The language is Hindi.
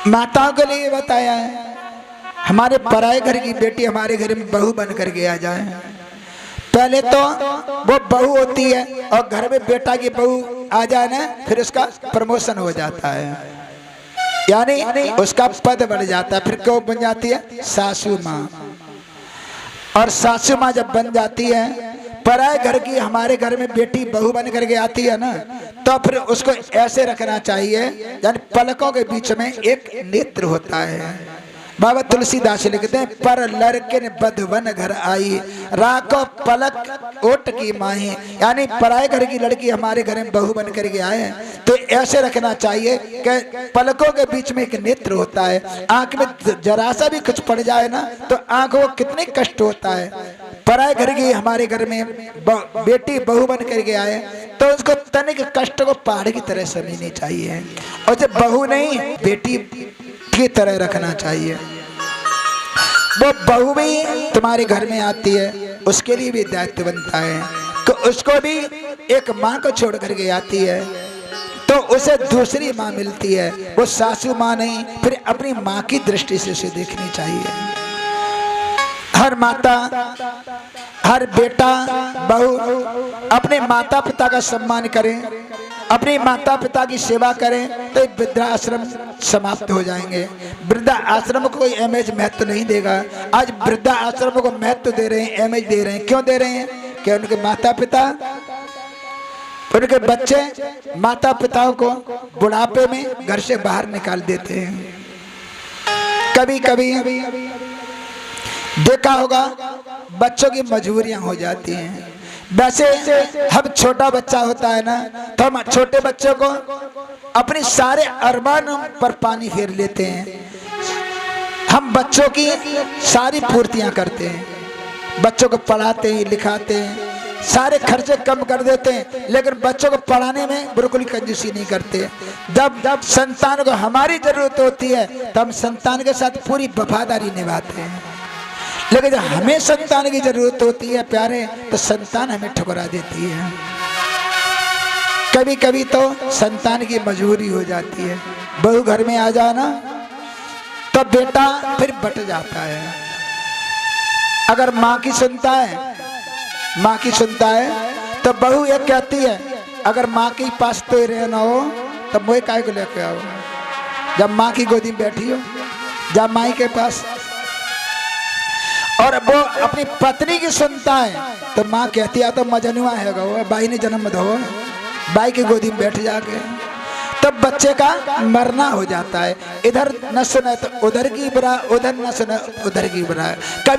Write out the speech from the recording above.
माताओं के लिए बताया है, हमारे पराये घर की बेटी हमारे घर में बहू बन करके आ जाए। पहले तो वो बहू होती है और घर में बेटा की बहू आ जाए ना, फिर उसका प्रमोशन हो जाता है, यानी उसका पद बढ़ जाता है। फिर क्यों बन जाती है? सासू माँ। और सासू माँ जब बन जाती है, पराये घर की हमारे घर में बेटी बहू बन करके आती है ना, तो फिर उसको ऐसे रखना चाहिए यानी पलकों के बीच में एक नेत्र होता है। बाबा तुलसीदास लिखते हैं, पर लड़के बधवन घर आई राको पलक ओट की माही, यानी पराये घर की लड़की हमारे घर में बहू बन करके आए तो ऐसे रखना चाहिए कि पलकों के बीच में एक नेत्र होता है। आंख में जरा सा भी कुछ पड़ जाए ना तो आंखों को कितने कष्ट होता है। पराये घर की हमारे घर में बेटी बहू बन करके आए तो उसको तनिक कष्ट को पहाड़ की तरह समझनी चाहिए, और जब बहू नहीं बेटी की तरह रखना चाहिए। वो बहू भी तुम्हारे घर में आती है, उसके लिए भी दायित्व बनता है कि उसको भी एक माँ को छोड़ करके आती है तो उसे दूसरी माँ मिलती है, वो सासू माँ नहीं, फिर अपनी माँ की दृष्टि से उसे देखनी चाहिए। हर माता हर बेटा बहू अपने माता पिता का सम्मान करें, अपने माता पिता की सेवा करें तो वृद्धाश्रम समाप्त हो जाएंगे। वृद्धा आश्रम को कोई अहमियत महत्व नहीं देगा। आज वृद्धा आश्रम को महत्व दे रहे हैं, अहमियत दे रहे हैं। क्यों दे रहे हैं? कि उनके माता पिता उनके बच्चे माता पिताओं को बुढ़ापे में घर से बाहर निकाल देते हैं। कभी कभी देखा होगा बच्चों की मजबूरियां हो जाती हैं। वैसे हम छोटा बच्चा होता है ना तो हम छोटे बच्चों को अपने सारे अरमानों पर पानी फेर लेते हैं। हम बच्चों की सारी पूर्तियां करते हैं, बच्चों को पढ़ाते हैं, लिखाते हैं, सारे खर्चे कम कर देते हैं, लेकिन बच्चों को पढ़ाने में बिल्कुल कंजूसी नहीं करते। जब संतान को हमारी जरूरत होती है तो हम संतान के साथ पूरी वफादारी निभाते हैं, लेकिन जब हमें संतान की जरूरत होती है प्यारे तो संतान हमें ठुकरा देती है। कभी कभी तो संतान की मजबूरी हो जाती है, बहू घर में आ जाना तो बेटा फिर बट जाता है। अगर माँ की सुनता है तो बहू ये कहती है, अगर माँ के पास तो ही रहना हो तो मोए काय को लेके आओ। जब माँ की गोदी में बैठी हो, जब माई के पास, और वो अपनी पत्नी की सुनता है तो माँ कहती है तो मजनुआ है वो, बाई ने जन्म दो, बाई की गोदी में बैठ जाके, तब बच्चे का मरना हो जाता है। इधर न सुने तो उधर की बुरा, उधर न सुने उधर की बुरा।